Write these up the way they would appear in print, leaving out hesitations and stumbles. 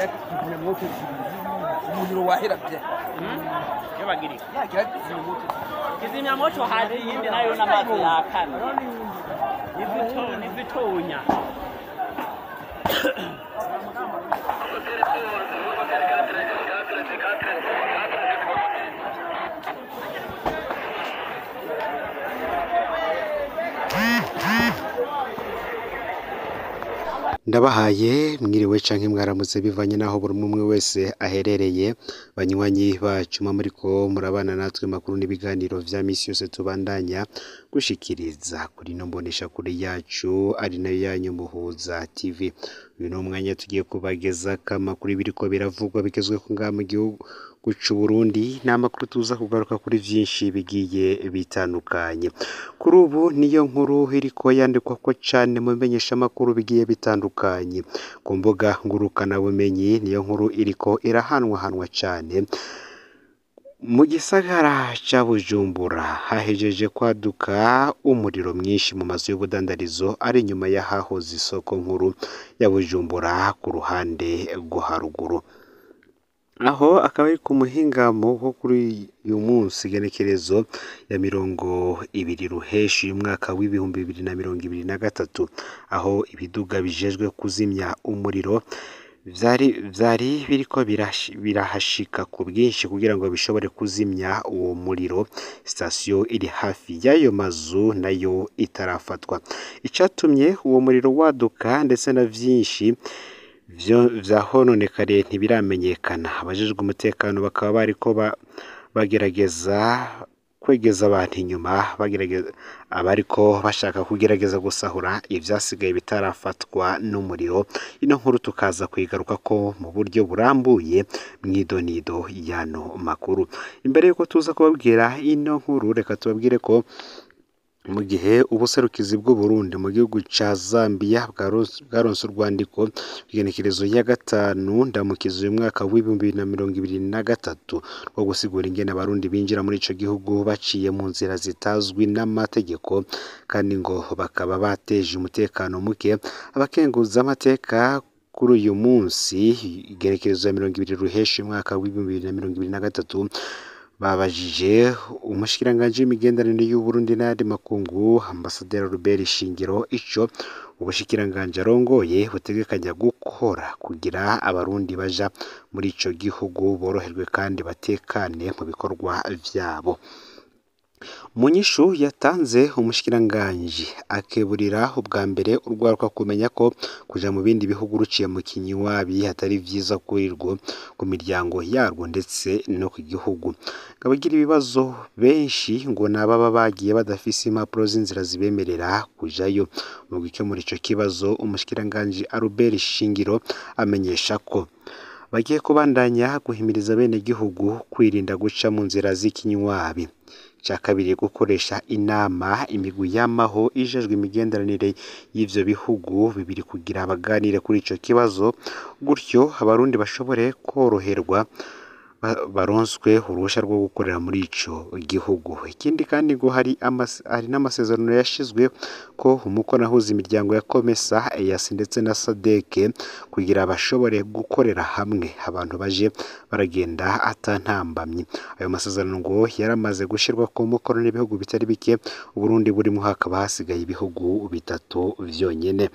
kizimyamoto umuriro wahera bye yo bagiri yagira kizimyamoto kizimyamoto hari yindi nayo n'amazi yakana nizitonya Ndabahaye mwiriwe canke mwaramutse bivanye naho buri umwe wese aherereye banywanyi bacu muriko murabana natwe makuru n'ibiganiro vya misi yose tubandanya gushikiriza kuri no mbonesha kuri yacu ari nayo yanyu Muhuza TV. Uyu no mwanya tugiye kubageza kamakuru biriko biravugwa bigezwe ku ngama mu gihugu c'u Burundi n'amakuru tuza kugaruka kuri vyinshi bigiye bitandukanye. Kuri ubu niyo nkuru iriko yandikwa ko cane mu menyesha makuru bigiye bitandukanye ku mbuga ngurukana bumenyi. Niyo nkuru iriko irahanwa cane mu gisagara ca Bujumbura hahejeje kwaduka umuriro mwinshi mu mazu y'ubudandarizo ari nyuma y'ahahoze isoko nkuru ya Bujumbura ku ruhande rwo haruguru. Aho akaba ari ku muhingamo wo kuri uyu munsi genekerezo ya 20 ruheshi umwaka w'ibihumbi 2023, aho ibiduga bijejwe kuzimya umuriro vyari biriko birahashika ku bwinshi kugira ngo bishobore kuzimya uwo muriro. Station iri hafi y'ayo mazu nayo itarafatwa. Icatumye uwo muriro waduka ndetse na vyinshi vyahononekare ntibiramenyekana. Abajejwe umutekano bakaba bariko bagerageza kwegeza abantu inyuma, abariko bashaka kugerageza gusahura ivyasigaye bitarafatwa n'umuriro. Ino nkuru tukaza kwigaruka ko mu buryo burambuye mw'idonido yano makuru. Imbere yuko tuza kubabwira ino nkuru, reka tubabwire ko mu gihe ubuserukizi bw'u Burundi mu gihugu ca Zambia bwaronse urwandiko igenekerezo ya 5 ndamukizo uyu mwaka w'ibihumbi 2023 rwo gusigura ingene abarundi binjira muri ico gihugu baciye mu nzira zitazwi n'amategeko kandi ngo bakaba bateje umutekano muke. Abakenguza amateka kuri uyu munsi igenekerezo ya 20 ruheshi umwaka w'ibihumbi 2023 babajije umushikiranganje w'imigenderanire y'u Burundi n'andi makungu Ambasaderi Robert Shingiro ico ubushikiranganje arongoye butegekanya gukora kugira abarundi baja muri ico gihugu boroherwe kandi batekane mu bikorwa vyabo. Mu nyishu yatanze umushikiranganje akeburira ubwa mbere urwaruka kumenya ko kuja mu bindi bihugu ruciye mu kinywabi hatari vyiza kurirwo ku miryango yarwo ndetse no ku gihugu. Kabagira ibibazo benshi ngo nababa bagiye badafise impapuro z'inzira zibemerera kujayo. Mu gukemura ico kibazo umushikiranganje Albert Shingiro amenyesha ko bagiye kubandanya guhimiriza bene gihugu kwirinda guca mu nzira z'ikinywabi. Kabiri gukoresha inama imigwi yamaho ijejwe imigenderanire y'ivyo bihugu bibiri kugira abaganire kuri ico kibazo, gutyo abarundi bashobore koroherwa baronswe uruhusha rwo gukorera muri ico gihugu. Ikindi kandi ngo hari n'amasezerano yashizwe ko umukono ahuza imiryango ya Komesa, EAC ndetse na SADC kugira bashobore gukorera hamwe abantu baje baragenda atantambamye. Ayo masezerano ngo yaramaze gushirwa ku mukono n'ibihugu bitari bike, Burundi burimo hakaba hasigaye ibihugu 3 vyonyene.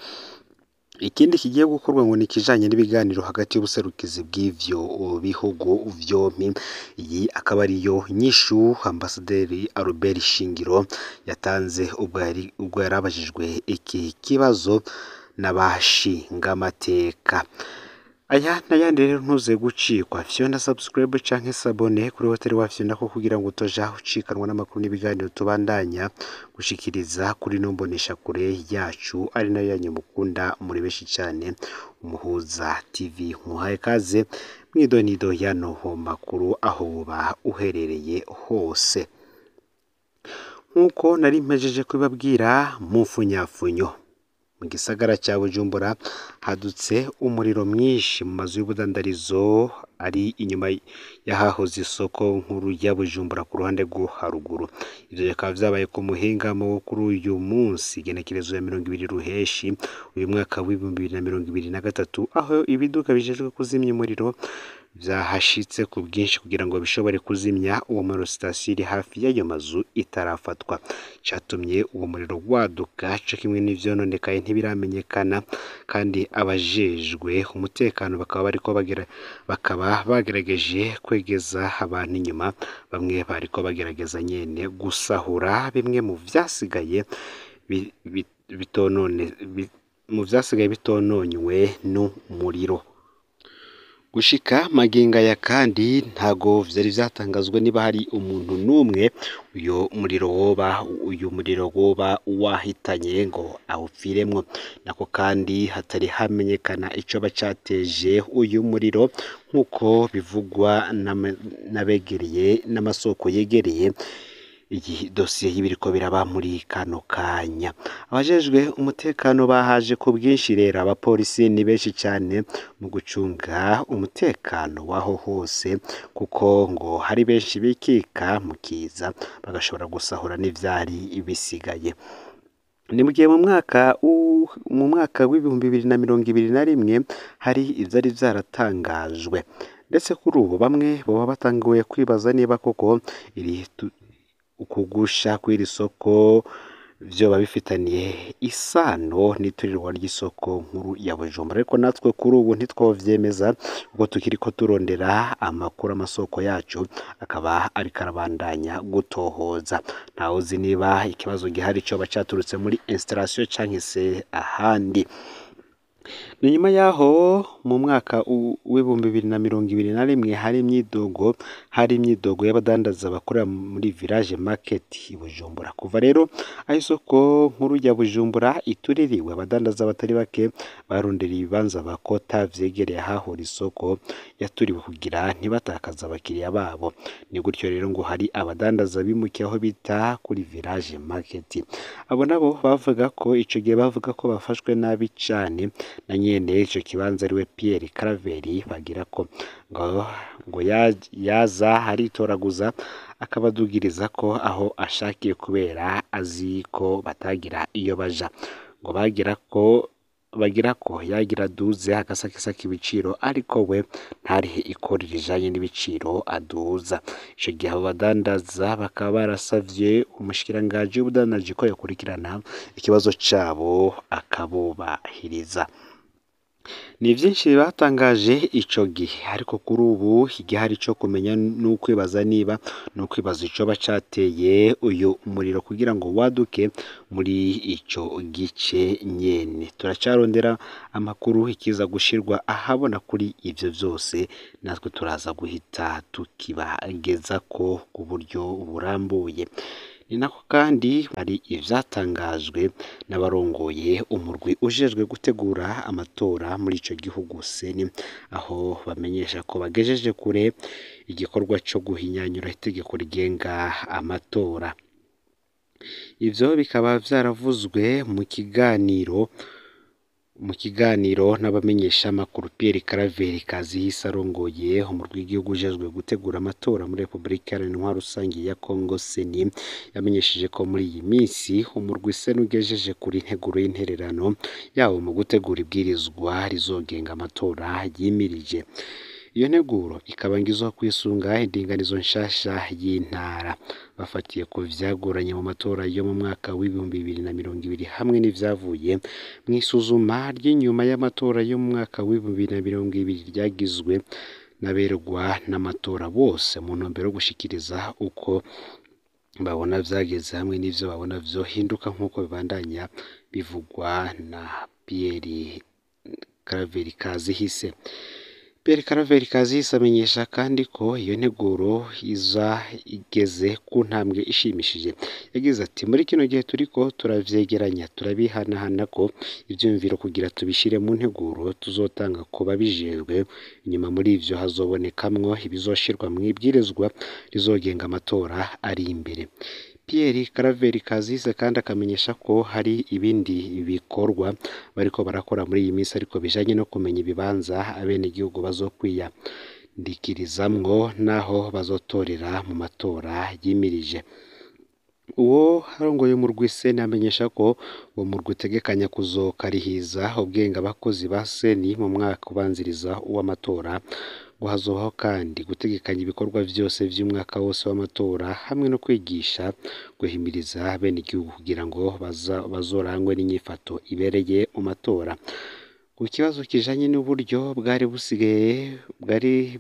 Ikindi kigiye gukorwa ngo nikijanye n'ibiganiro hagati y'ubuserukizi bw'ivyo bihugu vyompi. Iyi akaba ariyo nyishu Ambasaderi Albert Shingiro yatanze ubwo yarabajijwe iki kibazo n'abashinga amateka. Aya n'ayandi rero ntuze gucikwa, fyonda subscribe canke sabone kuri hoteli wa fyonda ko kugira ngo utoja ucikanwa n'amakuru n'ibiganiro tubandanya gushikiriza kuri no mbonesha kure yacu ari nayo yanyu mukunda muri beshi cyane Umuhuza TV. Muhaye kaze mw'idonido yano makuru aho ba uherereye hose. Nkuko nari mpejeje kubabwira mu mfunyafunyo mu gisagara cya Bujumbura hadutse umuriro mwinshi mu mazu y'ubudandarizo ari inyuma y'ahahoze isoko nkuru ya Bujumbura ku ruhande rwo haruguru. Ivyo bikaba vyabaye ku muhingamo kuri uyu munsi igenekerezo ya 20 Ruheshi uyu mwaka wa 2023, aho ibiduka bijejwe kuzimya umuriro vyahashitse ku bwinshi kugira ngo bishobore kuzimya uwo muriro. Sitasiyo iri hafi y'ayo mazu itarafatwa, catumye uwo muriro waduka co kimwe n'ivyononekaye ntibiramenyekana, kandi abajejwe umutekano bakaba bagerageje kwegeza abantu inyuma. Bamwe bariko bagerageza nyene gusahura bimwe mu vyasigaye bitononywe n'umuriro. Gushika maginga ya kandi ntago vyari vyatangazwa niba hari umuntu n'umwe uyu muriro woba wahitanye ngo awupfiremwo, nako kandi hatari hamenyekana ico bacateje uyu muriro nk'uko bivugwa n'abegereye n'amasoko yegereye iyi dosiye y'ibiriko biraba muri kano kanya. Abajejwe umutekano bahaje ku bwinshi rero, abapolisi ni benshi cyane mu gucunga umutekano waho hose, kuko ngo hari benshi bikika mu kiza bagashobora gusahura n'ivyari bisigaye. Ni mu gihe mu mwaka w'2021 hari ivyari vyaratangajwe, ndetse kuri ubu bamwe baba batanguye kwibaza niba koko ukugusha kw'iri soko vyoba bifitaniye isano n'iturirwa ry'isoko nkuru ya Bujumbura. Ariko natwe kuri ubu ntitwovyemeza kuko tukiriko turondera amakuru, amasoko yacu akaba ariko arabandanya gutohoza. Ntawuzi niba ikibazo gihari coba caturutse muri installation canke se ahandi. Ni nyuma yaho mu mwaka w'2021 hari imyidogo y'abadandaza bakorera muri Village Market i Bujumbura. Kuva rero aho isoko nkuru ya Bujumbura ituririwe, abadandaza batari bake barondereye ibibanza bakota vyegereye ahahora isoko yaturiwe kugira ntibatakaza abakiriya babo. Ni gutyo rero ngo hari abadandaza bimukiye aho bita kuri Village Market. Abo nabo bavuga ko ico gihe bafashwe nabi cane na nyene ico kibanza ariwe Pierre Caraveri, bagira ko ngo yaza haritoraguza akabadugiriza ko aho ashakiye kubera azi ko batagira iyo baja. Ngo bagira ko yagira duze agasakisaka ibiciro, ariko we ntarihe ikori rijanye n'ibiciro aduza. Ico gihe abo badandaza bakaba barasavye umushikiranganji w'ubudandaji ko yakurikirana ikibazo cabo akabubahiriza. Ni vyinshi batangaje ico gihe, ariko kuri ubu igihari co kumenya n'ukwibaza ico bacateye uyu muriro kugira ngo waduke muri ico gice nyene. Turacarondera amakuru ikiza gushirwa ahabona kuri ivyo vyose, natwe turaza guhita tukibagezako ku buryo burambuye. Ni nako kandi hari ivyatangajwe n'abarongoye umurwi ujejwe gutegura amatora muri ico gihugu Seni, aho bamenyesha ko bagejeje kure igikorwa co guhinyanyura itegeko rigenga amatora. Ivyo bikaba vyaravuzwe mu kiganiro n'abamenyesha makuru. Pierre Caraveri Kazihise arongoye umurwi w'igihugu ujejwe gutegura amatora muri Republika Iharanira Rusangi ya Kongo Seni, yamenyesheje ko muri iyi minsi umurwi Seni ugejeje kuri integuro y'intererano yawo mu gutegura ibwirizwa rizogenga amatora yimirije. Iyo nteguro ikaba ngizwa kwisunga indinganizo nshasha y'intara, bafatiye ku vyagoranye mu matora yo mu mwaka w'2020 hamwe n'ivyavuye mw'isuzuma ry'inyuma y'amatora yo mu mwaka w'2020 ryagizwe n'aberwa n'amatora bose mu ntumbero yo gushikiriza uko babona vyageze hamwe n'ivyo babona vyohinduka, nk'uko bibandanya bivugwa na Pierre Caraveri Kazihise. Pierre Caraveri Kazihise amenyesha kandi ko iyo nteguro iza igeze ku ntambwe ishimishije. Yagize ati muri kino gihe turiko turavyegeranya, turabihanahana ko ivyumviro kugira tubishire mu nteguro tuzotanga ku babijejwe. Inyuma muri ivyo hazobonekamwo ibizoshirwa mw'ibwirizwa rizogenga amatora ari imbere. Pierre Claver Kazise kandi akamenyesha ko hari ibindi bikorwa bariko barakora muri iyi minsi ariko bijanye no kumenya ibibanza abenegihugu bazokwiyandikirizamwo naho bazotorera mu matora yimirije. Uwo harongoye umurwi seni amenyesha ko uwo murwi utegekanya kuzokarihiza ubwenge abakozi ba seni mu mwaka ubanziriza uw'amatora, ngo hazobaho kandi gutegekanya ibikorwa vyose vy'umwaka wose w'amatora hamwe no kwigisha guhimiriza abenegihugu kugira ngo bazorangwe n'inyifato ibereye mu matora. Ku kibazo kijanye n'uburyo bwari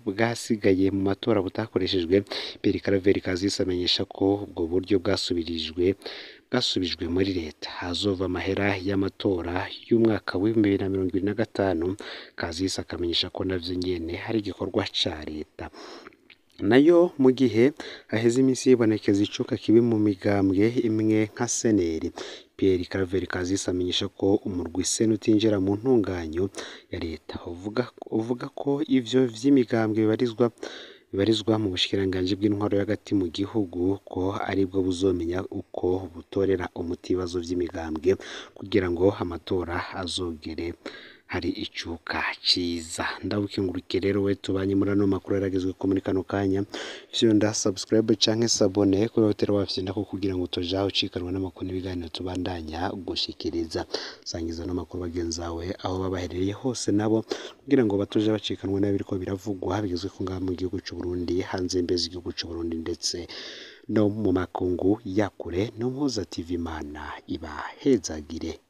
bwasigaye mu matora butakoreshejwe, Pierre Claver Kazise amenyesha ko ubwo buryo bwasubijwe muri leta, hazova amahera y'amatora y'umwaka w'2025. Kazise akamenyesha ko navyo nyene hari igikorwa ca leta. Nayo mu gihe haheze iminsi yibonekeza icuka kibi mu migambwe imwe nka seneri, Pierre Claver Kazise amenyesha ko umurwi seni utinjira mu ntunganyo ya leta, uvuga ko ivyo vy'imigambwe bibarizwa mu bushikiranganji bw'intwaro y'agati mu gihugu, ko aribwo buzomenya uko butorera umuti ibibazo vy'imigambwe kugira ngo amatora azogere hari icuka ciza. Ndabukenguruke rero we tubanye muri ano makuru yaragezwe ko muri kano kanya, vyonda subscribe canke sabone kuri hoteli wafyenda ko kugira ngo utojaho ucikanwa n'amakuru n'ibiganiro tubandanya gushikiriza. Sangiza n'amakuru bagenzi bawe aho babaherereye hose nabo kugira ngo batoje bacikanwa n'abiriko biravugwa bigezwe ko ngaha mu gihugu c'u Burundi, hanze mbezi igihugu c'u Burundi ndetse no mu makungu yakure. No Mpuza TV, Imana ibahezagire.